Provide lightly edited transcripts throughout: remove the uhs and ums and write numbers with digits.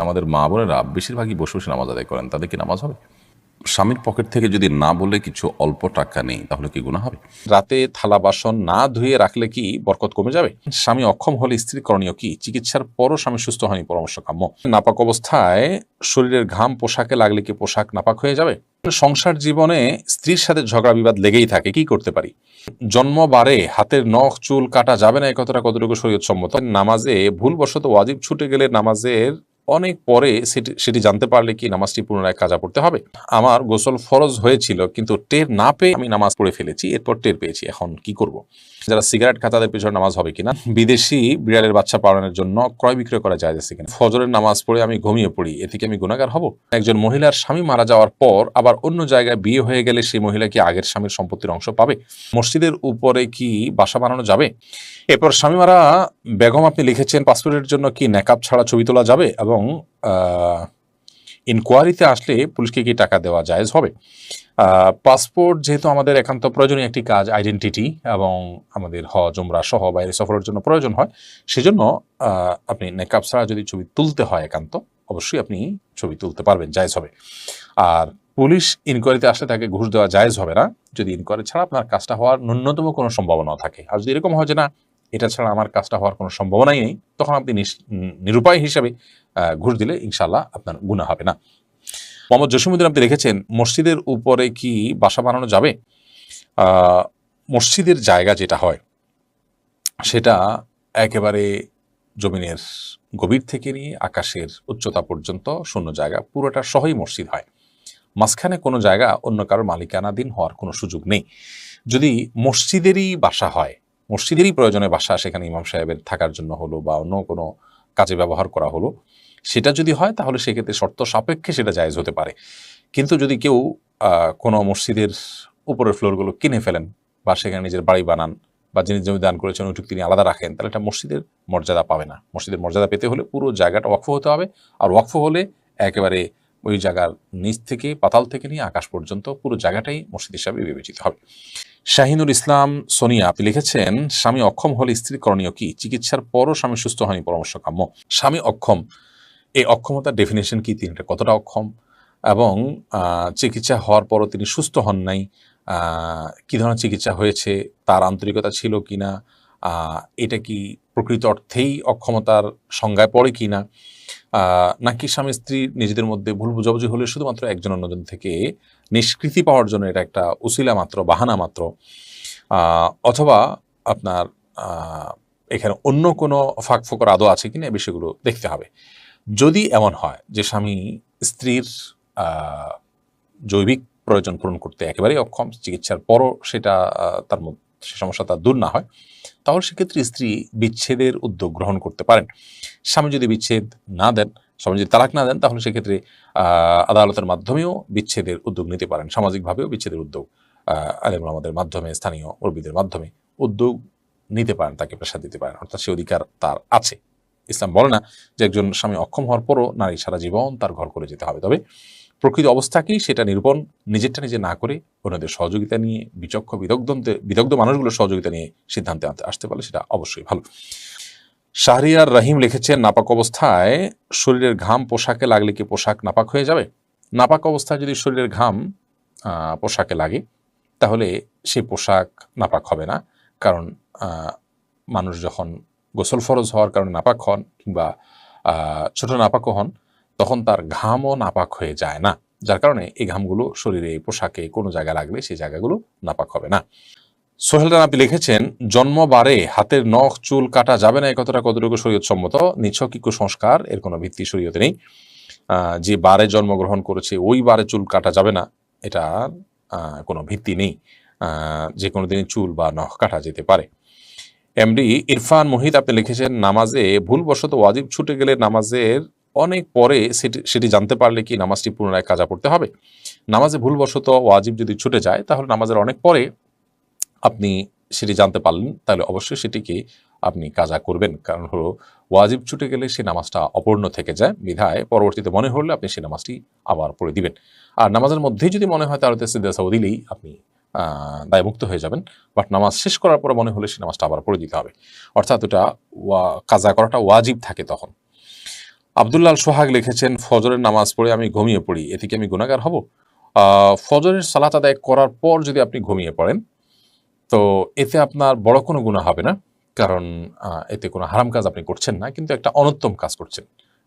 আমাদের মা বোনেরা বেশিরভাগই বসে বসে নামাজ আদায় করেন, তাদের কি নামাজ হবে? স্বামীর পকেট থেকে যদি না বলে কিছু অল্প টাকা নেই তাহলে কি গুনাহ হবে? রাতে থালা বাসন না ধুয়ে রাখলে কি বরকত কমে যাবে? স্বামী অক্ষম হলে স্ত্রীর করণীয় কি? চিকিৎসার পরও স্বামী সুস্থ হয়নি, পরামর্শ কাম্য। নাপাক অবস্থায় শরীরের ঘাম পোশাকে লাগলে কি পোশাক নাপাক হয়ে যাবে? সংসার জীবনে স্ত্রীর সাথে ঝগড়া বিবাদ লেগেই থাকে, কি করতে পারি? জন্মবারে হাতের নখ চুল কাটা যাবে না, এ কথাটা কতটুকু শরীয়তসম্মত? নামাজে ভুলবশত ওয়াজিব ছুটে গেলে নামাজের অনেক পরে সেটি জানতে পারলে কি নামাজটি পুনরায় কাজা পড়তে হবে? আমার গোসল ফরজ হয়েছিল কিন্তু টের না পেয়ে আমি নামাজ পড়ে ফেলেছি, এরপর টের পেয়েছি, এখন কি করব? যারা সিগারেট খায় তাদের পেছনে নামাজ হবে কিনা? বিদেশি বিড়ালের বাচ্চা পালনের জন্য ক্রয় বিক্রয় করা যায় আছে কিনা? ফজরের নামাজ পড়ে আমি ঘুমিয়ে পড়ি, এতে কি আমি গুনাহগার হব? একজন মহিলার স্বামী মারা যাওয়ার পর আবার অন্য জায়গায় বিয়ে হয়ে গেলে সেই মহিলা কি আগের স্বামীর সম্পত্তির অংশ পাবে? মসজিদের উপরে কি বাসা বানানো যাবে? এরপর স্বামী মারা বেগম আপনি লিখেছেন পাসপোর্টের জন্য কি নেকাব ছাড়া ছবি তোলা যাবে এবং ইনকোয়ারিতে আসলে পুলিশকে কি টাকা দেওয়া জায়েজ হবে? পাসপোর্ট যেহেতু আমাদের একান্ত প্রয়োজনীয় একটি কাজ, আইডেন্টিটি এবং আমাদের হজ উমরা সহ বাইরে সফরের জন্য প্রয়োজন হয়, সেজন্য আপনি নেকাব ছাড়া যদি ছবি তুলতে হয় একান্ত, অবশ্যই আপনি ছবি তুলতে পারবেন, জায়েজ হবে। আর পুলিশ ইনকোয়ারিতে আসলে তাকে ঘুষ দেওয়া জায়েজ হবে না যদি ইনকোয়ারি ছাড়া আপনার কাজটা হওয়ার ন্যূনতম কোনো সম্ভাবনা থাকে। আর যদি এরকম হয় যে না, এটা ছাড়া আমার কাজটা হওয়ার কোনো সম্ভাবনাই নেই, তখন আপনি নিরুপায় হিসাবে ঘুষ দিলে ইনশাল্লাহ আপনার গুনাহ হবে না। মোহাম্মদ জসিমউদ্দিন আপনি লিখেছেন মসজিদের উপরে কি বাসা বানানো যাবে? মসজিদের জায়গা যেটা হয় সেটা একেবারে জমিনের গভীর থেকে নিয়ে আকাশের উচ্চতা পর্যন্ত শূন্য জায়গা, পুরোটা সহই মসজিদ হয়। মাঝখানে কোনো জায়গা অন্য কারোর মালিকানাধীন হওয়ার কোনো সুযোগ নেই। যদি মসজিদেরই বাসা হয়, মসজিদেরই প্রয়োজনে বাসা, সেখানে ইমাম সাহেবের থাকার জন্য হলো বা অন্য কোনো কাজে ব্যবহার করা হলো, সেটা যদি হয় তাহলে সেক্ষেত্রে শর্ত সাপেক্ষে সেটা জায়েজ হতে পারে। কিন্তু যদি কেউ কোনো মসজিদের উপরের ফ্লোরগুলো কিনে ফেলেন বা সেখানে নিজের বাড়ি বানান বা যিনি জমি দান করেছেন ওইটুকু তিনি আলাদা রাখেন, তাহলে এটা মসজিদের মর্যাদা পাবে না। মসজিদের মর্যাদা পেতে হলে পুরো জায়গাটা ওয়াকফ হতে হবে, আর ওয়াকফ হলে একেবারে ওই জায়গার নিচ থেকে পাতাল থেকে নিয়ে আকাশ পর্যন্ত পুরো জায়গাটাই মসজিদ হিসাবে বিবেচিত হবে। শাহিনুল ইসলাম সোনিয়া আপনি লিখেছেন স্বামী অক্ষম হলে স্ত্রীর করণীয় কি? চিকিৎসার পরও স্বামী সুস্থ হয়নি, পরামর্শ কাম্য। স্বামী অক্ষম, এই অক্ষমতার ডেফিনেশন কি, তিনি কতটা অক্ষম এবং চিকিৎসা হওয়ার পরও তিনি সুস্থ হন নাই, কী ধরনের চিকিৎসা হয়েছে, তার আন্তরিকতা ছিল কিনা, এটা কি প্রকৃত অর্থেই অক্ষমতার সংজ্ঞায় পড়ে কিনা, নাকি স্বামী স্ত্রী নিজেদের মধ্যে ভুল বুঝাবুঝি হলে শুধুমাত্র একজন অন্যজন থেকে নিষ্কৃতি পাওয়ার জন্য এটা একটা উসিলা মাত্র, বাহানা মাত্র, অথবা আপনার এখানে অন্য কোনো ফাঁক ফোকর আদৌ আছে কিনা, এই বিষয়গুলো দেখতে হবে। যদি এমন হয় যে স্বামী স্ত্রীর জৈবিক প্রয়োজন পূরণ করতে একেবারেই অক্ষম, চিকিৎসার পরও সেটা তার মধ্যে সে সমস্যা তার দূর না হয়, তাহলে সেক্ষেত্রে স্ত্রী বিচ্ছেদের উদ্যোগ গ্রহণ করতে পারেন। স্বামী যদি বিচ্ছেদ না দেন, স্বামী যদি তালাক না দেন, তাহলে সেক্ষেত্রে আদালতের মাধ্যমেও বিচ্ছেদের উদ্যোগ নিতে পারেন। সামাজিকভাবেও বিচ্ছেদের উদ্যোগ আলেম ওলামাদের মাধ্যমে, স্থানীয় মুরব্বিদের মাধ্যমে উদ্যোগ নিতে পারেন, তাকে প্রেশার দিতে পারেন, অর্থাৎ সে অধিকার তার আছে। ইসলাম বলে না যে একজন স্বামী অক্ষম হওয়ার পরও নারী সারা জীবন তার ঘর করে যেতে হবে। তবে প্রকৃত অবস্থাকেই সেটা নিরূপণ, নিজেরটা নিজে না করে অন্যদের সহযোগিতা নিয়ে, বিচক্ষণ বিদগ্ধ মানুষগুলোর সহযোগিতা নিয়ে সিদ্ধান্তে আসতে পারলে সেটা অবশ্যই ভালো। শাহরিয়ার রহিম লিখেছেন নাপাক অবস্থায় শরীরের ঘাম পোশাকে লাগলে কি পোশাক নাপাক হয়ে যাবে? নাপাক অবস্থায় যদি শরীরের ঘাম পোশাকে লাগে তাহলে সেই পোশাক নাপাক হবে না, কারণ মানুষ যখন গোসল ফরজ হওয়ার কারণে নাপাক হন কিংবা ছোট নাপাকও হন, তখন তার ঘামও নাপাক হয়ে যায় না, যার কারণে এই ঘামগুলো শরীরে পোশাকে কোনো জায়গায় লাগলে সেই জায়গাগুলো নাপাক হবে না। সোহেল রানা আপনি লিখেছেন জন্মবারে হাতের নখ চুল কাটা যাবে না, এই কথাটা কতটুকু শরীয়তসম্মত? নিছক কুসংস্কার, এর কোনো ভিত্তি শরীয়তে নেই। যে বারে জন্মগ্রহণ করেছে ওই বারে চুল কাটা যাবে না, এটা কোনো ভিত্তি নেই। যে কোনো দিনই চুল বা নখ কাটা যেতে পারে। এমডি ইরফান মুহিত আপনি লিখেছেন নামাজে ভুলবশত ওয়াজিব ছুটে গেলে নামাজের অনেক পরে সেটি জানতে পারলে কি নামাজটি পুনরায় কাজা পড়তে হবে? নামাজে ভুলবশত ওয়াজিব যদি ছুটে যায় তাহলে নামাজের অনেক পরে আপনি সেটি জানতে পারলেন, তাহলে অবশ্যই সেটিকে আপনি কাজা করবেন, কারণ হলো ওয়াজিব ছুটে গেলে সে নামাজটা অপূর্ণ থেকে যায়, বিধায় পরবর্তীতে মনে হলে আপনি সেই নামাজটি আবার পড়ে দিবেন। আর নামাজের মধ্যেই যদি মনে হয় তাহলে সিজদা দিলেই আপনি দায়মুক্ত হয়ে যাবেন, বাট নামাজ শেষ করার পরে মনে হলে সে নামাজটা আবার পড়ে দিতে হবে, অর্থাৎ ওটা কাজা করাটা ওয়াজিব থাকে তখন। আব্দুল্লাহ আল সোহাগ লিখেছেন, ফজরের নামাজ পড়ে আমি ঘুমিয়ে পড়ি, এতে কি আমি গুনাহগার হব? ফজরের সালাত আদায় করার পর যদি আপনি ঘুমিয়ে পড়েন, তো এতে আপনার বড় কোনো গুনাহ হবে না। কারণ এতে কোনো হারাম কাজ আপনি করছেন না, কিন্তু একটা অনুত্তম কাজ করছেন।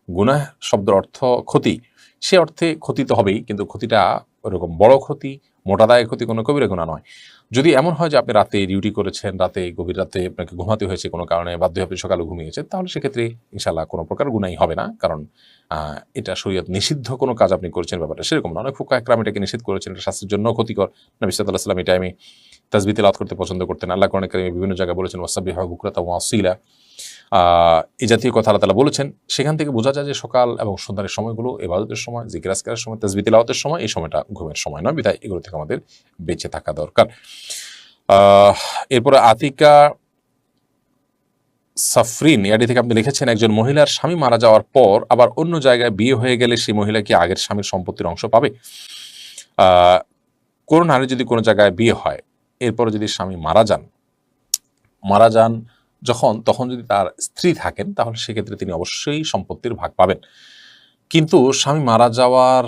গুনাহ শব্দের অর্থ ক্ষতি, সে অর্থে ক্ষতি তো হবেই, কিন্তু ক্ষতিটা ওরকম বড় ক্ষতি, মোটা দায় ক্ষতি, কোনো কবিরা গুনাহ নয়। যদি এমন হয় যে আপনি রাতে ডিউটি করেছেন, গভীর রাতে আপনাকে ঘুমাতে হয়েছে কোনো কারণে, বাধ্য হয়ে আপনি সকালে ঘুমিয়েছেন, তাহলে সেক্ষেত্রে ইনশাআল্লাহ কোনো প্রকার গুনাহই হবে না। কারণ এটা শরীয়ত নিষিদ্ধ কোনো কাজ আপনি করেছেন, ব্যাপারটা সেরকম না। অনেক ফুকাহা একরাম এটাকে নিষেধ করেছেন, এটা স্বাস্থ্যের জন্য ক্ষতিকর। নবী সাল্লাল্লাহু আলাইহি ওয়াসাল্লাম এই টাইমে তাসবিহ তিলাওয়াত করতে পছন্দ করতেন। আল্লাহ কোরআনে কারিমে বিভিন্ন জায়গায় বলেছেন, ওয়াসাব্বিহু বুকরাতাও ওয়া আসীলা, এই জাতীয় কথা আল্লাহ তাআলা বলেছেন। সেখান থেকে বোঝা যায় যে সকাল এবং সন্ধ্যার সময়গুলো ইবাদতের সময়, জিকির আজকারের সময়, তাসবিহ তিলাওয়াতের সময়, এই সময়টা ঘুমের সময় নয়। বিধায় এগুলো থেকে আমাদের বেঁচে থাকা দরকার। এরপরে আতিকা সাফরিন ইয়াডি থেকে আপনি লিখেছেন, একজন মহিলার স্বামী মারা যাওয়ার পর আবার অন্য জায়গায় বিয়ে হয়ে গেলে সেই মহিলা কি আগের স্বামীর সম্পত্তির অংশ পাবে? কোনো নারী যদি কোনো জায়গায় বিয়ে হয়, এরপরে যদি স্বামী মারা যান তখন যদি তার স্ত্রী থাকেন, তাহলে সেক্ষেত্রে তিনি অবশ্যই সম্পত্তির ভাগ পাবেন। কিন্তু স্বামী মারা যাওয়ার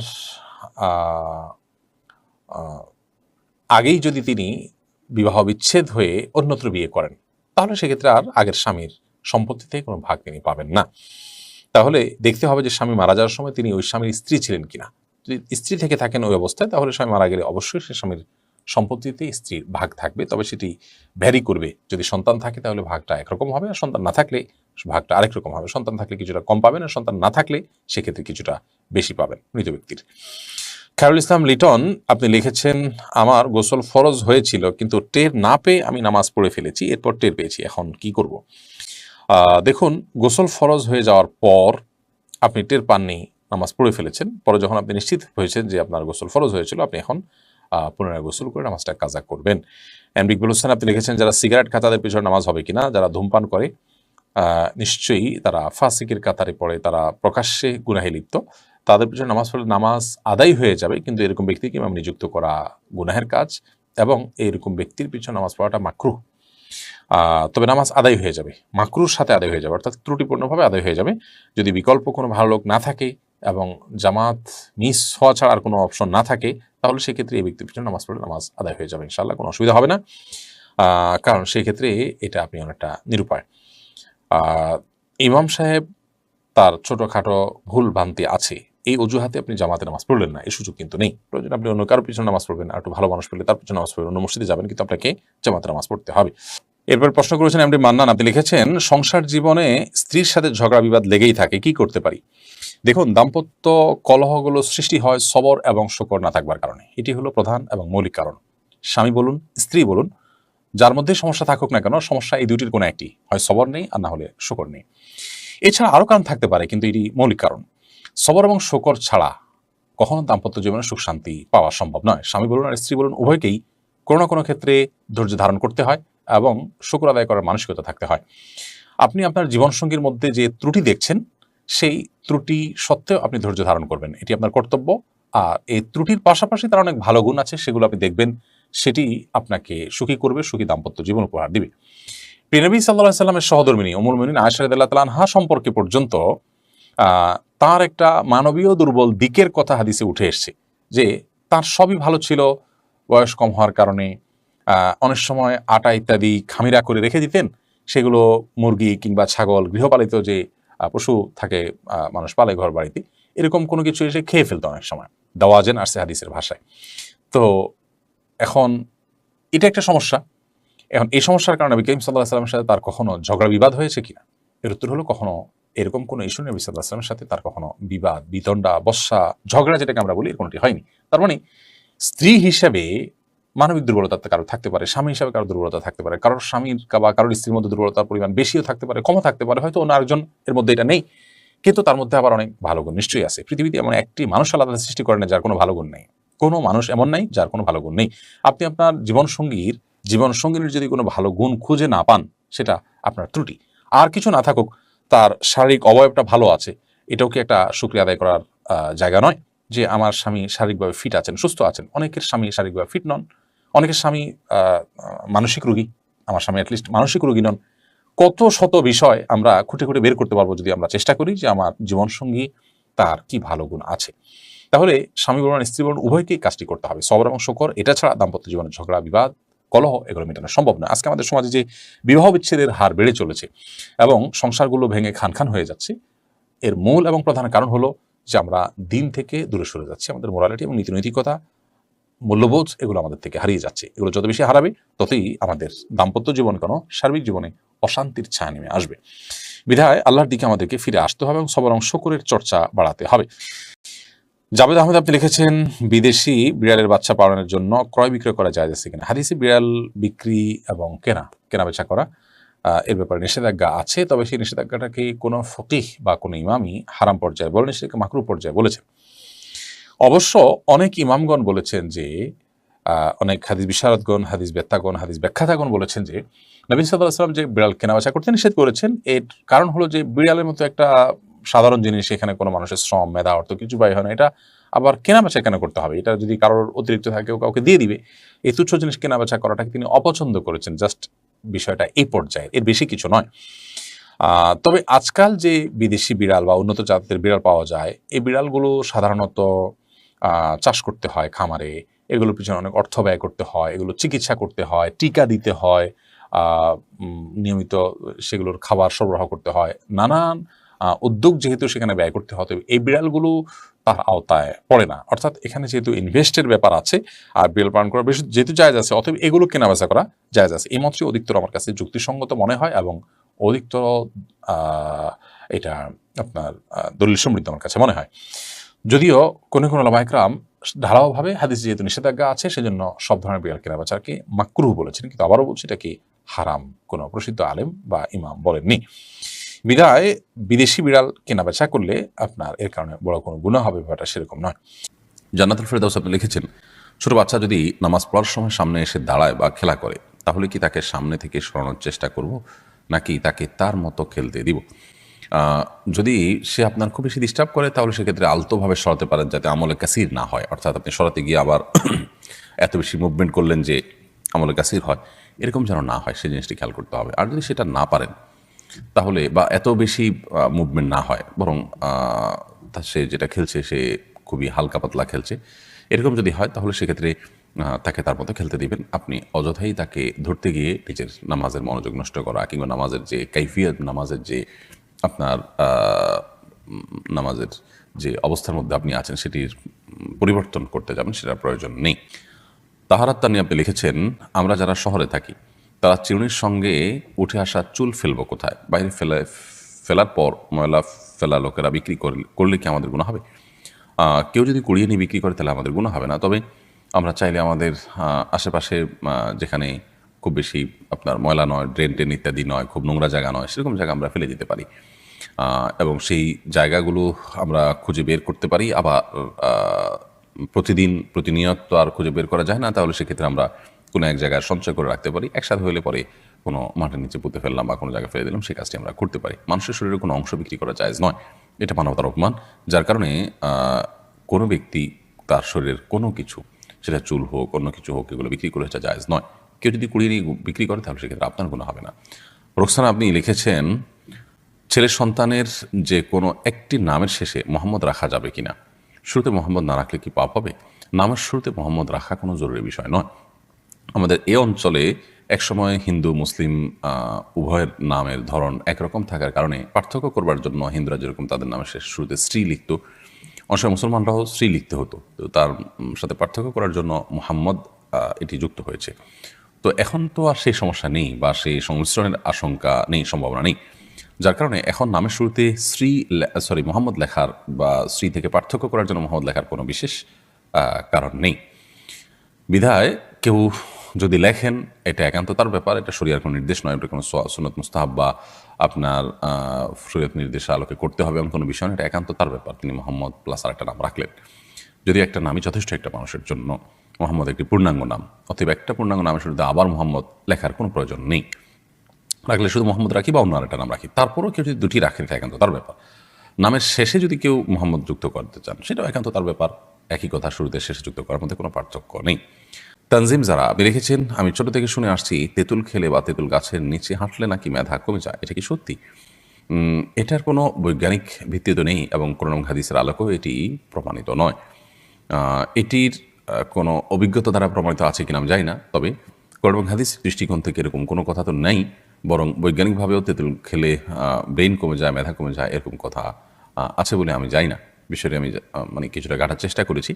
আগেই যদি তিনি বিবাহ বিচ্ছেদ হয়ে অন্যত্র বিয়ে করেন, তাহলে সেক্ষেত্রে আর আগের স্বামীর সম্পত্তিতে কোনো ভাগ তিনি পাবেন না। তাহলে দেখতে হবে যে স্বামী মারা যাওয়ার সময় তিনি ওই স্বামীর স্ত্রী ছিলেন কিনা। যদি স্ত্রী থেকে থাকেন ওই অবস্থায়, তাহলে স্বামী মারা গেলে অবশ্যই সে স্বামীর সম্পত্তিতে স্ত্রীর ভাগ থাকবে, তবে সেটি ভ্যারি করবে। যদি সন্তান থাকে তাহলে ভাগটা একরকম হবে, আর সন্তান না থাকলে ভাগটা আরেক রকম হবে। সন্তান থাকলে কিছুটা কম পাবেন, আর সন্তান না থাকলে সেক্ষেত্রে কিছুটা বেশি পাবেন মৃত ব্যক্তির। খায়রুল ইসলাম লিটন আপনি লিখেছেন, আমার গোসল ফরজ হয়েছিল, কিন্তু টের না পেয়ে আমি নামাজ পড়ে ফেলেছি, এরপর টের পেয়েছি, এখন কি করব? দেখুন, গোসল ফরজ হয়ে যাওয়ার পর আপনি টের পাননি, নামাজ পড়ে ফেলেছেন, পরে যখন আপনি নিশ্চিত হয়েছেন যে আপনার গোসল ফরজ হয়েছিল, আপনি এখন পুনরায় গোসল করে নামাজটা কাজা করবেন। এমরিক বলুস্তান আপনি লিখেছেন, যারা সিগারেট খায় তাদের পিছনে নামাজ হবে কিনা? যারা ধূমপান করে নিশ্চয়ই তারা ফাসিকের কাতারে পড়ে, তারা প্রকাশ্যে গুনাহে লিপ্ত, তাদের পিছনে নামাজ পড়লে নামাজ আদায় হয়ে যাবে, কিন্তু এরকম ব্যক্তিকে ইমাম নিযুক্ত করা গুনাহের কাজ, এবং এইরকম ব্যক্তির পিছনে নামাজ পড়াটা মাকরুহ। তবে নামাজ আদায় হয়ে যাবে, মাকরুর সাথে আদায় হয়ে যাবে, অর্থাৎ ত্রুটিপূর্ণভাবে আদায় হয়ে যাবে। যদি বিকল্প কোনো ভালো লোক না থাকে এবং জামাত মিস হওয়া ছাড়া আর কোনো অপশন না থাকে, তাহলে সেক্ষেত্রে এই ব্যক্তির পিছনে নামাজ পড়লে নামাজ আদায় হয়ে যাবে ইনশাআল্লাহ, কোনো অসুবিধা হবে না। কারণ সেই ক্ষেত্রে এটা আপনি অনেকটা নিরুপায়। ইমাম সাহেব তার ছোটোখাটো ভুল ভ্রান্তি আছে, এই অজুহাতে আপনি জামাতে নামাজ পড়লেন না, এই সুযোগ কিন্তু নেই। প্রয়োজন আপনি অন্য কারোর পিছনে নামাজ পড়বেন, আর একটু ভালো মানুষ পেলে তার পিছনে নামাজ পড়বেন, অন্য মসজিদে যাবেন, কিন্তু আপনাকে জামাতে নামাজ পড়তে হবে। এরপর প্রশ্ন করেছেন এমডি মান্নান, আপনি লিখেছেন, সংসার জীবনে স্ত্রীর সাথে ঝগড়া বিবাদ লেগেই থাকে, কি করতে পারি? দেখুন, দাম্পত্য কলহগুলো সৃষ্টি হয় সবর এবং শকর না থাকবার কারণে। এটি হলো প্রধান এবং মৌলিক কারণ। স্বামী বলুন, স্ত্রী বলুন, যার মধ্যে সমস্যা থাকুক না কেন, সমস্যা এই দুটির কোনো একটি, হয় সবর নেই আর না হলে শকর নেই। এছাড়া আরও কারণ থাকতে পারে, কিন্তু এটি মৌলিক কারণ। সবর এবং শকর ছাড়া কখনো দাম্পত্য জীবনে সুখ শান্তি পাওয়া সম্ভব নয়। স্বামী বলুন আর স্ত্রী বলুন, উভয়কেই কোনো না কোনো ক্ষেত্রে ধৈর্য ধারণ করতে হয় এবং শুকর আদায় করার মানসিকতা থাকতে হয়। আপনি আপনার জীবনসঙ্গীর মধ্যে যে ত্রুটি দেখছেন, সেই ত্রুটি সত্ত্বেও আপনি ধৈর্য ধারণ করবেন, এটি আপনার কর্তব্য। আর এই ত্রুটির পাশাপাশি তার অনেক ভালো গুণ আছে, সেগুলো আপনি দেখবেন, সেটি আপনাকে সুখী করবে, সুখী দাম্পত্য জীবন উপহার দিবে। নবী সাল্লাল্লাহু আলাইহি সাল্লামের সহধর্মিণী উম্মুল মুমিনিন আয়েশা রাদিয়াল্লাহু তাআলা আনহা সম্পর্কে পর্যন্ত তার একটা মানবীয় দুর্বল দিকের কথা হাদিসে উঠে এসেছে, যে তার সবই ভালো ছিল, বয়স কম হওয়ার কারণে অনেক সময় আটা ইত্যাদি খামিরা করে রেখে দিতেন, সেগুলো মুরগি কিংবা ছাগল, গৃহপালিত যে পশু থাকে, মানুষ পালে ঘর বাড়িতে, এরকম কোনো কিছু এসে খেয়ে ফেলতো অনেক সময়, দাওয়াজেন আসছে হাদিসের ভাষায়। তো এখন এটা একটা সমস্যা। এখন এই সমস্যার কারণে নবী করিম সাল্লাল্লাহু আলাইহি ওয়াসাল্লামের সাথে তার কখনো ঝগড়া বিবাদ হয়েছে কিনা? এর উত্তর হলো, কখনো এরকম কোনো ইস্যু নবী সাল্লাল্লাহু আলাইহি ওয়াসাল্লামের সাথে তার কখনো বিবাদ, বিতণ্ডা, বশ্যা, ঝগড়া যেটাকে আমরা বলি, কোনোটি হয়নি। তার মানে স্ত্রী হিসেবে মানবিক দুর্বলতা কারো থাকতে পারে, স্বামী হিসাবে কারো দুর্বলতা থাকতে পারে, কারোর স্বামীর বা কারোর স্ত্রীর মধ্যে দুর্বলতার পরিমাণ বেশিও থাকতে পারে, কমও থাকতে পারে, হয়তো অন্য আরেকজন এর মধ্যে এটা নেই, কিন্তু তার মধ্যে আবার অনেক ভালো গুণ নিশ্চয়ই আছে। পৃথিবীতে এমন একটি মানুষ আল্লাহ তাআলা সৃষ্টি করেন যার কোনো ভালো গুণ নেই, কোনো মানুষ এমন নাই যার কোনো ভালো গুণ নেই। আপনি আপনার জীবনসঙ্গীর যদি কোনো ভালো গুণ খুঁজে না পান, সেটা আপনার ত্রুটি। আর কিছু না থাকুক, তার শারীরিক অবয়বটা ভালো আছে, এটাও কি একটা শুকরিয়া আদায় করার জায়গা নয়? যে আমার স্বামী শারীরিকভাবে ফিট আছেন, সুস্থ আছেন। অনেকের স্বামী শারীরিকভাবে ফিট নন, অনেকের স্বামী মানসিক রোগী, আমার স্বামী অ্যাটলিস্ট মানসিক রোগী নন, কত শত বিষয় আমরা খুঁটে খুঁটে বের করতে পারবো যদি আমরা চেষ্টা করি যে আমার জীবনসঙ্গী তার কি ভালো গুণ আছে। তাহলে স্বামী বলুন স্ত্রী বলুন উভয়কেই কাজটি করতে হবে। সবর এবং শকর, এটা ছাড়া দাম্পত্য জীবনের ঝগড়া বিবাদ কলহ এগুলো মেটানো সম্ভব নয়। আজকে আমাদের সমাজে যে বিবাহ বিচ্ছেদের হার বেড়ে চলেছে এবং সংসারগুলো ভেঙে খান খান হয়ে যাচ্ছে, এর মূল এবং প্রধান কারণ হলো যে আমরা দিন থেকে দূরে সরে যাচ্ছি। আমাদের মোরালিটি এবং নীতিনৈতিকতা, মূল্যবোধ এগুলো আমাদের থেকে হারিয়ে যাচ্ছে। এগুলো যত বেশি হারাবে ততই আমাদের দাম্পত্য জীবন কেন সার্বিক জীবনে অশান্তির ছায়া নেমে আসবে। বিধায় আল্লাহর দিকে আমাদেরকে ফিরে আসতে হবে এবং সবর এবং শকরের চর্চা বাড়াতে হবে। জাভেদ আহমেদ আপনি লিখেছেন, বিদেশি বিড়ালের বাচ্চা পালনের জন্য ক্রয় বিক্রয় করা যায় আছে কিনা? হাদিসে বিড়াল বিক্রি এবং কেনা বেচা করা এর ব্যাপারে নিষেধাজ্ঞা আছে, তবে সেই নিষেধাজ্ঞাটাকে কোনো ফকিহ বা কোনো ইমামই হারাম পর্যায়ে বলেন, সেটাকে মাকরু পর্যায়ে বলেছেন। অবশ্য অনেক ইমামগণ বলেছেন যে অনেক হাদিস বিশারদগণ, হাদিস বেত্তাগণ, হাদিস ব্যাখ্যাতাগণ বলেছেন যে নবী সাল্লাল্লাহু আলাইহি ওয়াসাল্লাম যে বিড়াল কেনাবেচা করতে নিষেধ করেছেন, এর কারণ হলো যে বিড়ালের মতো একটা সাধারণ জিনিস, এখানে কোনো মানুষের শ্রম মেধা অর্থ কিছু ব্যয় হয় না, এটা আবার কেনাবেচা কেন করতে হবে? এটা যদি কারোর অতিরিক্ত থাকে কাউকে দিয়ে দিবে, এই তুচ্ছ জিনিস কেনাবেচা করাটাকে তিনি অপছন্দ করেছেন। জাস্ট বিষয়টা এই পর্যায়ে, এর বেশি কিছু নয়। তবে আজকাল যে বিদেশি বিড়াল বা উন্নত জাতের বিড়াল পাওয়া যায়, এই বিড়ালগুলো সাধারণত চাষ করতে হয় খামারে, এগুলোর পিছনে অনেক অর্থ ব্যয় করতে হয়, এগুলো চিকিৎসা করতে হয়, টিকা দিতে হয়, নিয়মিত সেগুলোর খাবার সরবরাহ করতে হয়, নানান উদ্যোগ যেহেতু সেখানে ব্যয় করতে হয়, এই বিড়ালগুলো তার আওতায় পড়ে না। অর্থাৎ এখানে যেহেতু ইনভেস্টের ব্যাপার আছে আর বিড়াল পালন করা বেশ যেহেতু জায়েজ আছে, অতএব এগুলো কেনাবেচা করা জায়েজ আছে। এই মতটি অধিকতর আমার কাছে যুক্তিসঙ্গত মনে হয় এবং অধিকতর এটা আপনার দলিল সমৃদ্ধ আমার কাছে মনে হয়। যদিও কোনো কোনো ওলামা ইকরাম ঢালাওভাবে হাদিস যেহেতু নিষেধাজ্ঞা আছে সেজন্য সব ধরনের বিড়াল কেনাবেচাকে মাকরুহ বলেছেন, কিন্তু আবারও বলছি এটা কি হারাম কোনো প্রসিদ্ধ আলেম বা ইমাম বলেননি। বিদায় বিদেশি বিড়াল কেনাবেচা করলে আপনার এর কারণে বড় কোনো গুনাহ হবে ব্যাপারটা সেরকম নয়। জান্নাতুল ফেরদাউস আপনি লিখেছেন, ছোট বাচ্চা যদি নামাজ পড়ার সময় সামনে এসে দাঁড়ায় বা খেলা করে, তাহলে কি তাকে সামনে থেকে সরানোর চেষ্টা করব নাকি তাকে তার মতো খেলতে দিব? যদি সে আপনার খুব বেশি ডিস্টার্ব করে তাহলে সেক্ষেত্রে আলতোভাবে সরাতে পারেন যাতে আমলে কাসির না হয়, অর্থাৎ আপনি সরাতে গিয়ে আবার এত বেশি মুভমেন্ট করলেন যে আমলে কাসির হয়, এরকম যেন না হয় সেই জিনিসটি খেয়াল করতে হবে। আর যদি সেটা না পারেন তাহলে, বা এত বেশি মুভমেন্ট না হয়, বরং সে যেটা খেলছে সে খুবই হালকা পাতলা খেলছে, এরকম যদি হয় তাহলে সেক্ষেত্রে তাকে তার মতো খেলতে দিবেন। আপনি অযথাই তাকে ধরতে গিয়ে নিজের নামাজের মনোযোগ নষ্ট করা কিংবা নামাজের যে কাইফিয়ত, নামাজের যে আপনার নামাজের যে অবস্থার মধ্যে আপনি আছেন সেটির পরিবর্তন করতে যাবেন, সেটার প্রয়োজন নেই। তাহারাত তানি আপনি লিখেছেন, আমরা যারা শহরে থাকি তারা চিরুনির সঙ্গে উঠে আসা চুল ফেলবো কোথায়? বাইরে ফেলার পর ময়লা ফেলা লোকেরা বিক্রি করলে কি আমাদের গুনাহ হবে? কেউ যদি কুড়িয়ে নিয়ে বিক্রি করে তাহলে আমাদের গুনাহ হবে না। তবে আমরা চাইলে আমাদের আশেপাশে যেখানে খুব বেশি আপনার ময়লা নয়, ড্রেন টেন ইত্যাদি নয়, খুব নোংরা জায়গা নয়, সেরকম জায়গা আমরা ফেলে দিতে পারি এবং সেই জায়গাগুলো আমরা খুঁজে বের করতে পারি। আবার প্রতিনিয়ত তো আর খুঁজে বের করা যায় না, তাহলে সেক্ষেত্রে আমরা কোনো এক জায়গায় সঞ্চয় করে রাখতে পারি। একসাথে হলে পরে কোনো মাটির নিচে পুঁতে ফেললাম বা কোনো জায়গায় ফেলে দিলাম, সেই কাজটি আমরা করতে পারি। মানুষের শরীরে কোনো অংশ বিক্রি করা জায়েজ নয়, এটা মানবতার অপমান। যার কারণে কোনো ব্যক্তি তার শরীরের কোনো কিছু, সেটা চুল হোক অন্য কিছু হোক, এগুলো বিক্রি করে এটা জায়েজ নয়। কেউ যদি কুড়িয়ে নিয়ে বিক্রি করে তাহলে সেক্ষেত্রে আপনার গুনাহ হবে না। রোকসানা আপনি লিখেছেন, ছেলের সন্তানের যে কোনো একটি নামের শেষে মোহাম্মদ রাখা যাবে কিনা? শুরুতে মোহাম্মদ না রাখলে কি পাপ হবে? নামের শুরুতে মোহাম্মদ রাখা কোনো জরুরি বিষয় নয়। আমাদের এ অঞ্চলে একসময় হিন্দু মুসলিম উভয়ের নামের ধরন একরকম থাকার কারণে পার্থক্য করবার জন্য হিন্দুরা যেরকম তাদের নামের শেষ শুরুতে স্ত্রী লিখত, অনেক সময় মুসলমানরাও স্ত্রী লিখতে হতো। তো তার সাথে পার্থক্য করার জন্য মুহাম্মদ এটি যুক্ত হয়েছে। তো এখন তো আর সেই সমস্যা নেই বা সেই সংমিশ্রণের আশঙ্কা নেই, সম্ভাবনা নেই। যার কারণে এখন নামের শুরুতে মোহাম্মদ লেখার বা স্ত্রী থেকে পার্থক্য করার জন্য মোহাম্মদ লেখার কোনো বিশেষ কারণ নেই। বিধায় কেউ যদি লেখেন এটা একান্ত তার ব্যাপার, এটা শরীয়তের কোনো নির্দেশ নয়, এটা কোনো সুন্নত মুস্তাহাব বা আপনার শরীয়ত নির্দেশ আলোকে করতে হবে এমন কোনো বিষয় নয়, এটা একান্ত তার ব্যাপার। তিনি মোহাম্মদ প্লাস আর একটা নাম রাখলেন, যদি একটা নামই যথেষ্ট একটা মানুষের জন্য। মোহাম্মদ একটি পূর্ণাঙ্গ নাম, অতএব একটা পূর্ণাঙ্গ নামের শুরুতে আবার মোহাম্মদ লেখার কোনো প্রয়োজন নেই। রাখলে শুধু মোহাম্মদ রাখি বা অন্য আরেকটা নাম রাখি, তারপরও কেউ যদি দুটি রাখেন এটা একান্ত তার ব্যাপার। নামের শেষে যদি কেউ মোহাম্মদ যুক্ত করতে চান সেটাও একান্ত তার ব্যাপার। একই কথা শুরুতে শেষে যুক্ত করার মধ্যে কোনো পার্থক্য নেই। তানজিম যারা আপনি লিখেছেন, আমি ছোট থেকে শুনে আসছি তেঁতুল খেলে বা তেঁতুল গাছের নিচে হাঁটলে নাকি মেধা কমে যায়, এটা কি সত্যি? এটার কোনো বৈজ্ঞানিক ভিত্তি তো নেই এবং কোরআন হাদিসের আলোকেও এটি প্রমাণিত নয়। এটির কোনো অভিজ্ঞতা দ্বারা প্রমাণিত আছে কিনা আমি জানি না, তবে কোরআন হাদিস দৃষ্টিকোণ থেকে এরকম কোনো কথা তো নেই। বরং বৈজ্ঞানিকভাবেও তেঁতুল খেলে ব্রেইন কমে যায়, মেধা কমে যায়, এরকম কথা আছে বলে আমি জানি না। বিষয়টি আমি মানে কিছুটা ঘাটার চেষ্টা করেছি,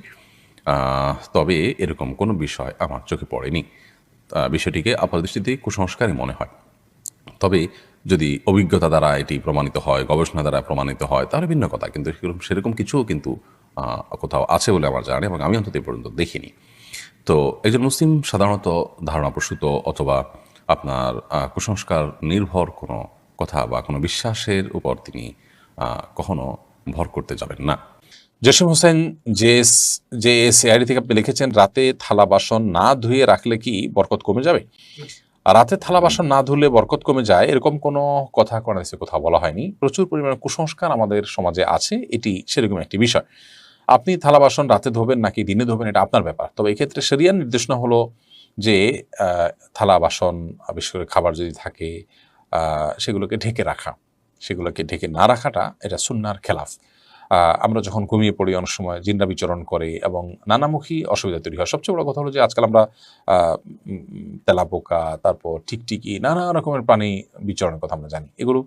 তবে এরকম কোনো বিষয় আমার চোখে পড়েনি। বিষয়টিকে আপাতদৃষ্টিতে কুসংস্কারই মনে হয়। তবে যদি অভিজ্ঞতা দ্বারা এটি প্রমাণিত হয়, গবেষণা দ্বারা প্রমাণিত হয়, তাহলে ভিন্ন কথা। কিন্তু সেরকম কিছুও কিন্তু কোথাও আছে বলে আমার জানা নেই এবং আমি অন্তত এ পর্যন্ত দেখিনি। তো একজন মুসলিম সাধারণত ধারণাপ্রসূত অথবা আপনার কুসংস্কার নির্ভর কোনো কথা বা কোনো বিশ্বাসের উপর তিনি কখনো ভর করতে যাবেন না। জসিম হোসেন যে সিআইডি থেকে আপনি লিখেছেন, রাতে থালা বাসন না ধুয়ে রাখলে কি বরকত কমে যাবে? রাতে থালা বাসন না ধুলে বরকত কমে যায় এরকম কোনো কথা কোরআন হাদিসে কোথাও বলা হয়নি। প্রচুর পরিমাণে কুসংস্কার আমাদের সমাজে আছে, এটি সেরকম একটি বিষয়। আপনি থালা বাসন রাতে ধোবেন নাকি দিনে ধোবেন এটা আপনার ব্যাপার। তবে এক্ষেত্রে শরিয়ার নির্দেশনা হলো যে থালা বাসন বিশেষ করে খাবার যদি থাকে সেগুলোকে ঢেকে রাখা, সেগুলোকে ঢেকে না রাখাটা এটা সুন্নাহর খেলাফ। আমরা যখন ঘুমিয়ে পড়ি অনেক সময় জিনরা বিচরণ করে এবং নানামুখী অসুবিধা তৈরি হয়। সবচেয়ে বড় কথা হলো যে আজকাল আমরা তেলাপোকা, তারপর টিকটিকি, নানা রকমের প্রাণী বিচরণের কথা আমরা জানি। এগুলো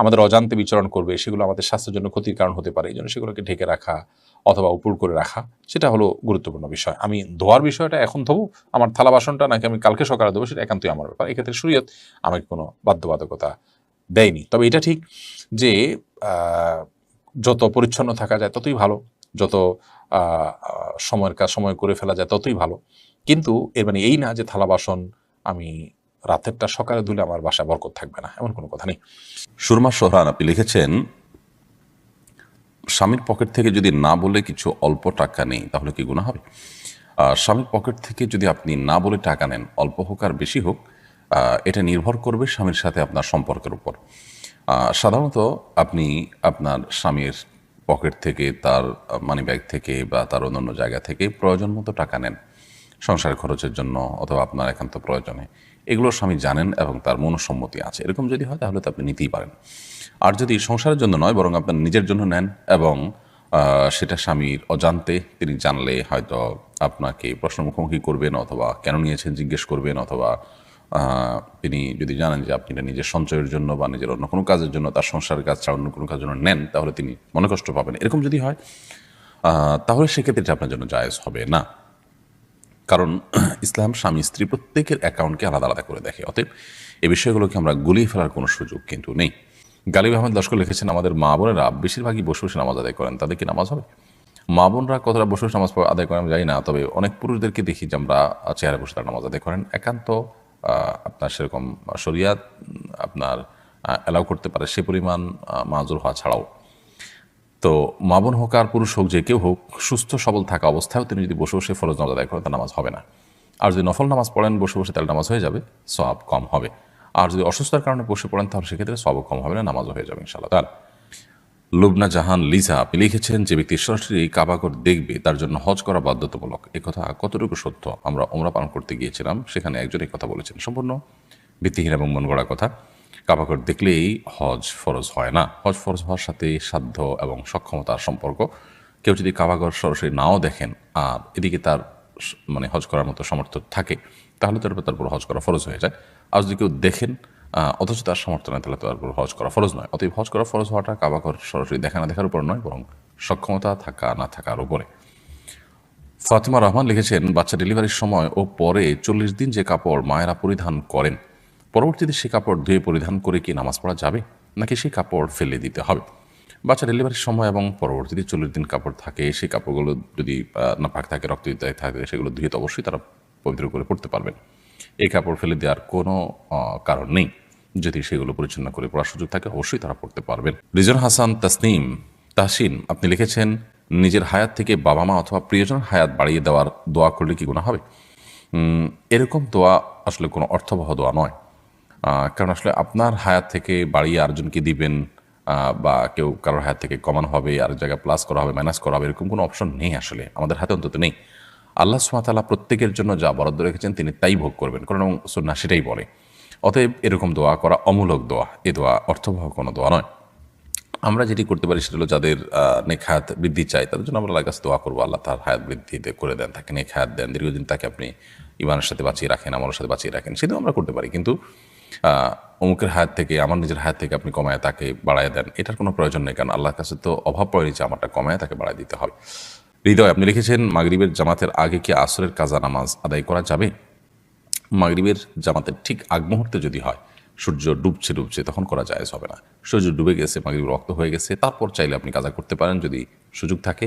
আমাদের অজান্তে বিচরণ করবে, সেগুলো আমাদের স্বাস্থ্যের জন্য ক্ষতির কারণ হতে পারে। এই জন্য সেগুলোকে ঢেকে রাখা অথবা উপুড় করে রাখা, সেটা হলো গুরুত্বপূর্ণ বিষয়। আমি ধোয়ার বিষয়টা এখন ধোবো, আমার থালা বাসনটা নাকি আমি কালকে সকালে ধোবো, সেটা একান্তই আমার ব্যাপার। এক্ষেত্রে শরীয়ত আমাকে কোনো বাধ্যবাধকতা দেয়নি। তবে এটা ঠিক যে যত পরিচ্ছন্ন থাকা যায় ততই ভালো, যত সময়ের কাজ সময় করে ফেলা যায় ততই ভালো। কিন্তু এর মানে এই না যে থালা বাসন আমি রাতেরটা সকালে ধুলে আমার বাসায় বরকত থাকবে না, এমন কোনো কথা নেই। সুরমা সোহরান আপনি লিখেছেন, স্বামীর পকেট থেকে যদি না বলে কিছু অল্প টাকা নেই তাহলে কি গুনাহ হবে? স্বামীর পকেট থেকে যদি আপনি না বলে টাকা নেন, অল্প হোক আর বেশি হোক, এটা নির্ভর করবে স্বামীর সাথে আপনার সম্পর্কের উপর। সাধারণত আপনি আপনার স্বামীর পকেট থেকে, তার মানি ব্যাগ থেকে বা তার অন্যান্য জায়গা থেকে প্রয়োজন মতো টাকা নেন সংসার খরচের জন্য অথবা আপনার একান্ত প্রয়োজনে। এগুলো স্বামী জানেন এবং তার মনসম্মতি আছে। এরকম যদি হয় তাহলে তো আপনি নিতেই পারেন। আর যদি সংসারের জন্য নয় বরং আপনার নিজের জন্য নেন এবং সেটা স্বামীর অজান্তে তিনি জানলে হয়তো আপনাকে প্রশ্ন মুখোমুখি করবেন অথবা কেন নিয়েছেন জিজ্ঞেস করবেন, অথবা তিনি যদি জানেন যে আপনি এটা নিজের সঞ্চয়ের জন্য বা নিজের অন্য কোনো কাজের জন্য, তার সংসারের কাজ ছাড়া অন্য কোনো কাজের জন্য নেন, তাহলে তিনি মনে কষ্ট পাবেন। এরকম যদি হয় তাহলে সেক্ষেত্রে এটা আপনার জন্য জায়েজ হবে না। কারণ ইসলাম স্বামী স্ত্রী প্রত্যেকের অ্যাকাউন্টকে আলাদা আলাদা করে দেখে। অতএব এই বিষয়গুলোকে আমরা গুলিয়ে ফেলার কোনো সুযোগ কিন্তু নেই। গালিব আহমেদ লস্কর লিখেছেন, আমাদের মা বোনেরা বেশিরভাগই বসে বসে নামাজ আদায় করেন, তাদের কি নামাজ হবে? মা বোনরা কতটা বসে বসে নামাজ আদায় করেন আমি জানি না, তবে অনেক পুরুষদেরকে দেখি যে আমরা চেয়ারে বসে তারা নামাজ আদায় করেন। একান্ত আপনার সেরকম শরিয়াত আপনার অ্যালাউ করতে পারে সে পরিমাণ মাজুর হওয়া ছাড়াও। তো মা বোন হোক আর পুরুষ হোক, যে কেউ হোক, সুস্থ সবল থাকা অবস্থায়ও তিনি যদি বসে বসে ফরজ নামাজ আদায় করেন তার নামাজ হবে না। আর যদি নফল নামাজ পড়েন বসে বসে তাহলে নামাজ হয়ে যাবে, সওয়াব কম হবে। আর যদি অসুস্থতার কারণে বসে পড়েন তাহলে সেক্ষেত্রে সওয়াব কম হবে না, নামাজও হয়ে যাবে ইনশাআল্লাহ তাআলা। লুবনা জাহান লিজা আপনি লিখেছেন, যে ব্যক্তি সরাসরি কাবাগর দেখবে তার জন্য হজ করা বাধ্যতামূলক, এ কথা কতটুকু সত্য? আমরা ওমরা পালন করতে গিয়েছিলাম, সেখানে একজন এই কথা বলেছেন। সম্পূর্ণ ভিত্তিহীন এবং মন গড়া কথা। কাবাগর দেখলেই হজ ফরজ হয় না। হজ ফরজ হওয়ার সাথে সাধ্য এবং সক্ষমতার সম্পর্ক। কেউ যদি কাবাগর সরাসরি নাও দেখেন আর এদিকে তার মানে হজ করার মতো সামর্থ্য থাকে, তাহলে তারপর হজ করা ফরজ হয়ে যায়। আর যদি কেউ দেখেন অথচ তার সামর্থ্য নয়, তাহলে তারপর হজ করা ফরজ নয়। অতএব হজ করা ফরজ হওয়াটা কাবাগর সরাসরি দেখা না দেখার উপর নয়, বরং সক্ষমতা থাকা না থাকার উপরে। ফাতিমা রহমান লিখেছেন, বাচ্চা ডেলিভারির সময় ও পরে 40 দিন যে কাপড় মায়েরা পরিধান করেন, পরবর্তীতে সে কাপড় ধুয়ে পরিধান করে কি নামাজ পড়া যাবে, নাকি সেই কাপড় ফেলে দিতে হবে? বাচ্চা ডেলিভারির সময় এবং পরবর্তীতে 40 দিন কাপড় থাকে, সেই কাপড়গুলো যদি নাপাক থাকে, রক্ত থাকে, সেগুলো ধুয়ে তো অবশ্যই তারা পবিত্র করে পড়তে পারবেন। এই কাপড় ফেলে দেওয়ার কোনো কারণ নেই। যদি সেগুলো পরিচ্ছন্ন করে পড়ার সুযোগ থাকে অবশ্যই তারা পড়তে পারবেন। রিজন হাসান তাসনিম তাহসিন আপনি লিখেছেন, নিজের হায়াত থেকে বাবা মা অথবা প্রিয়জনের হায়াত বাড়িয়ে দেওয়ার দোয়া করলে কি গুনাহ হবে? এরকম দোয়া আসলে কোনো অর্থবহ দোয়া নয়। কারণ আসলে আপনার হায়াত থেকে বাড়িয়ে আরেকজনকে দিবেন, বা কেউ কারোর হায়াত থেকে কমানো হবে, আরেক জায়গায় প্লাস করা হবে, মাইনাস করা হবে, এরকম কোনো অপশন নেই আসলে, আমাদের হাতে অন্তত নেই। আল্লাহ সুবহানাহু ওয়া তাআলা প্রত্যেকের জন্য যা বরাদ্দ রেখেছেন তিনি তাই ভোগ করবেন, কারণ সুন্নাহ সেটাই বলে। অতএব এরকম দোয়া করা অমূলক দোয়া, এ দোয়া অর্থবহ কোনো দোয়া নয়। আমরা যেটি করতে পারি সেটা হলো যাদের নেক হায়াত বৃদ্ধি চাই তাদের জন্য আমরা আল্লাহর কাছে দোয়া করবো, আল্লাহ তার হায়াত বৃদ্ধি করে দেন, তাকে নেক হায়াত দেন, দীর্ঘদিন তাকে আপনি ইমানের সাথে বাঁচিয়ে রাখেন, আমলের সাথে বাঁচিয়ে রাখেন, সেটাও আমরা করতে পারি। কিন্তু অমুকের হায়াত থেকে আমার নিজের হায়াত থেকে আপনি কমায় তাকে বাড়ায় দেন, এটার কোনো প্রয়োজন নেই, কারণ আল্লাহর কাছে তো অভাব পড়েনি যে আমারটা কমায় তাকে বাড়ায় দিতে হবে। হৃদয় আপনি লিখেছেন, মাগরিবের জামাতের আগে কি আসরের কাজা নামাজ আদায় করা যাবে? মাগরিবের জামাতের ঠিক আগ মুহূর্তে যদি হয়, সূর্য ডুবছে তখন করা জায়েজ হবে না। সূর্য ডুবে গেছে, মাগরিব রক্ত হয়ে গেছে, তারপর চাইলে আপনি কাজা করতে পারেন যদি সুযোগ থাকে।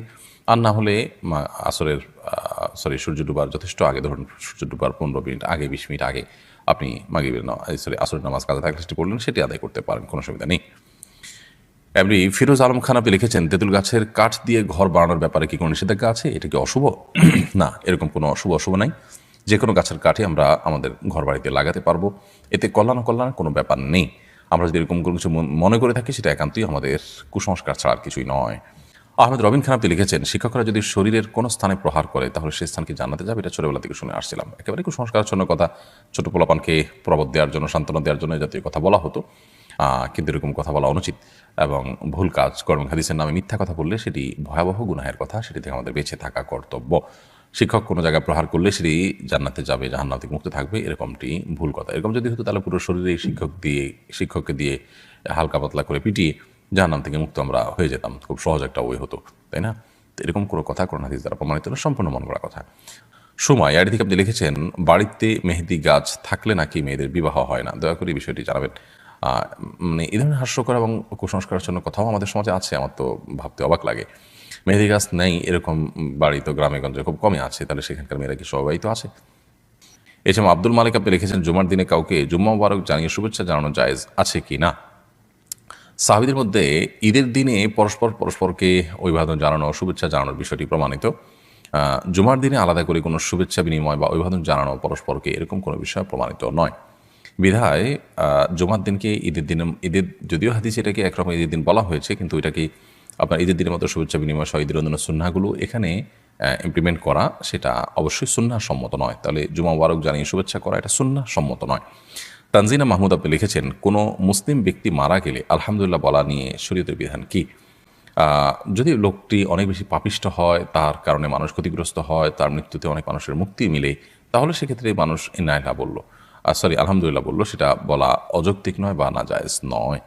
আর না হলে আসরের সূর্য ডুবার যথেষ্ট আগে, ধরুন সূর্য ডুবার 15 মিনিট আগে, 20 মিনিট আগে আপনি মাগরিবের আসরের নামাজ কাজা থাকলে সেটি পড়লেন, সেটি আদায় করতে পারেন, কোনো অসুবিধা নেই। এমনি ফিরোজ আলম খান আপনি লিখেছেন, তেঁতুল গাছের কাঠ দিয়ে ঘর বানানোর ব্যাপারে কি কোনো নিষেধাজ্ঞা আছে? এটা কি অশুভ? না, এরকম কোনো অশুভ নাই। যে কোনো গাছের কাঠে আমরা আমাদের ঘর বাড়িতে লাগাতে পারবো, এতে কল্যাণ কোনো ব্যাপার নেই। আমরা যদি এরকম কোনো কিছু মনে করে থাকি সেটা একান্তই আমাদের কুসংস্কার ছাড়া আর কিছুই নয়। আহমেদ রবিন খান আপনি লিখেছেন, শিক্ষকরা যদি শরীরের কোনো স্থানে প্রহার করে তাহলে সেই স্থানকে জান্নাতে যাবে, এটা ছোটবেলা থেকে শুনে আসছিলাম। একেবারে কুসংস্কারাচ্ছন্ন কথা, ছোট পোলাপানকে প্রবোধ দেওয়ার জন্য, সান্ত্বনা দেওয়ার জন্য জাতীয় কথা বলা হতো, কিন্তু এরকম কথা বলা অনুচিত এবং ভুল কাজ। কর্ম হাদিসের নামে মিথ্যা কথা বললে সেটি ভয়াবহ গুনাহের কথা, সেটি থেকে আমাদের বেঁচে থাকা কর্তব্য। শিক্ষক কোনো জায়গায় প্রহার করলে সেটি জান্নাতে যাবে, জাহান্নাম থেকে মুক্ত থাকবে, এরকমটি ভুল কথা। এরকম যদি হতো তাহলে পুরো শরীরে শিক্ষককে দিয়ে হালকা পাতলা করে পিটিয়ে জাহান্নাম থেকে মুক্ত আমরা হয়ে যেতাম, খুব সহজ একটা ওয়ে হতো, তাই না? তো এরকম কোনো কথা কোরআন হাদিস দ্বারা প্রমাণিত না, সম্পূর্ণ মন গড়া কথা। সময় আইডি থেকে আপনি লিখেছেন, বাড়িতে মেহেদি গাছ থাকলে নাকি মেয়েদের বিবাহ হয় না, দয়া করে এই বিষয়টি জানাবেন। মানে এই ধরনের হাস্যকর এবং কুসংস্কারের জন্য কথাও আমাদের সমাজে আছে, আমার তো ভাবতে অবাক লাগে। মেহেদি গাছ নেই এরকম বাড়ি তো গ্রামে গঞ্জে খুব কমই আছে, তাহলে সেখানকার মেয়েরা কি সবাই তো আছে? এছাড়া আব্দুল মালিক আপনি লিখেছেন, জুমার দিনে কাউকে জুম্মা মুবারক জানিয়ে শুভেচ্ছা জানানো জায়েজ আছে কি না? সাহাবীদের মধ্যে ঈদের দিনে পরস্পরকে অভিবাদন জানানো, শুভেচ্ছা জানানোর বিষয়টি প্রমাণিত। জুমার দিনে আলাদা করে কোনো শুভেচ্ছা বিনিময় বা অভিবাদন জানানো পরস্পরকে, এরকম কোনো বিষয় প্রমাণিত নয়। বিধায় জুমার দিনকে ঈদের যদিও হাদিসে এটাকে একরকম ঈদের দিন বলা হয়েছে, কিন্তু এটাকে আপনার ঈদের দিনের মতো শুভেচ্ছা বিনিময় সহ ঈদের অন্যান্য সুন্নাহগুলো এখানে ইমপ্লিমেন্ট করা, সেটা অবশ্যই সুন্নাহ সম্মত নয়। তাহলে জুমা মুবারক জানিয়ে শুভেচ্ছা করা এটা সুন্নাহ সম্মত নয়। তানজিনা মাহমুদ আপনি লিখেছেন, কোনো মুসলিম ব্যক্তি মারা গেলে আলহামদুলিল্লাহ বলা নিয়ে শরীয়তের বিধান কি? যদি লোকটি অনেক বেশি পাপিষ্ট হয়, তার কারণে মানুষ ক্ষতিগ্রস্ত হয়, তার মৃত্যুতে অনেক মানুষের মুক্তি মিলে, তাহলে সেক্ষেত্রে মানুষ ইন্নালিল্লাহ বলল, আলহামদুলিল্লাহ বলল, সেটা বলা অযৌক্তিক নয় বা নাজায়েজ নয়।